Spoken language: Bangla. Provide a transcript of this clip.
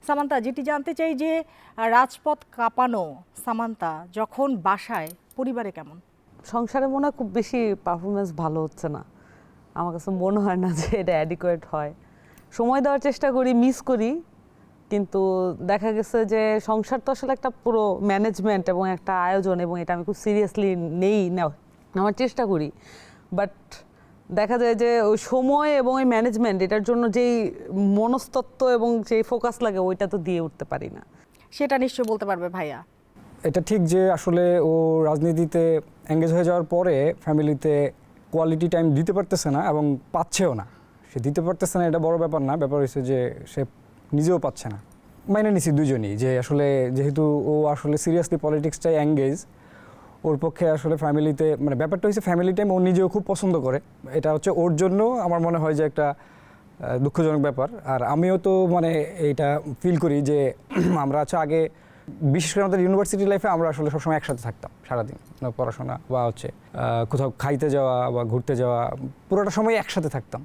সামান্তা, যেটি জানতে চাই যে রাজপথ কাঁপানো সামান্তা যখন বাসায় পরিবারে কেমন? সংসারে মনে হয় খুব বেশি পারফরমেন্স ভালো হচ্ছে না। আমার কাছে মনে হয় না যে এটা অ্যাডিকুয়েট হয়। সময় দেওয়ার চেষ্টা করি, মিস করি, কিন্তু দেখা গেছে যে সংসার তো আসলে একটা পুরো ম্যানেজমেন্ট এবং একটা আয়োজন, এবং এটা আমি খুব সিরিয়াসলি নেওয়ার চেষ্টা করি। বাট দেখা যায় যে ওই সময় এবং ওই ম্যানেজমেন্ট, এটার জন্য যেই মনস্তত্ত্ব এবং যেই ফোকাস লাগে ওইটা তো দিয়ে উঠতে পারি না। সেটা নিশ্চয় বলতে পারবে ভাইয়া। এটা ঠিক যে আসলে ও রাজনীতিতে এঙ্গেজ হয়ে যাওয়ার পরে ফ্যামিলিতে কোয়ালিটি টাইম দিতে পারতেছে না এবং পাচ্ছেও না। সে দিতে পারতেছে না এটা বড় ব্যাপার না, ব্যাপার হচ্ছে যে সে নিজেও পাচ্ছে না। মাইনে নিছি দুজনই যে আসলে যেহেতু ও আসলে সিরিয়াসলি পলিটিক্সটাই এঙ্গেজ, ওর পক্ষে আসলে ফ্যামিলিতে মানে ব্যাপারটা হচ্ছে ফ্যামিলি টাইম ও নিজেও খুব পছন্দ করে। এটা হচ্ছে ওর জন্য আমার মনে হয় যে একটা দুঃখজনক ব্যাপার। আর আমিও তো মানে এইটা ফিল করি যে আমরা আগে বিশেষ করে আমাদের ইউনিভার্সিটি লাইফে আমরা আসলে সবসময় একসাথে থাকতাম সারাদিন, পড়াশোনা বা হচ্ছে কোথাও খাইতে যাওয়া বা ঘুরতে যাওয়া, পুরোটা সময় একসাথে থাকতাম।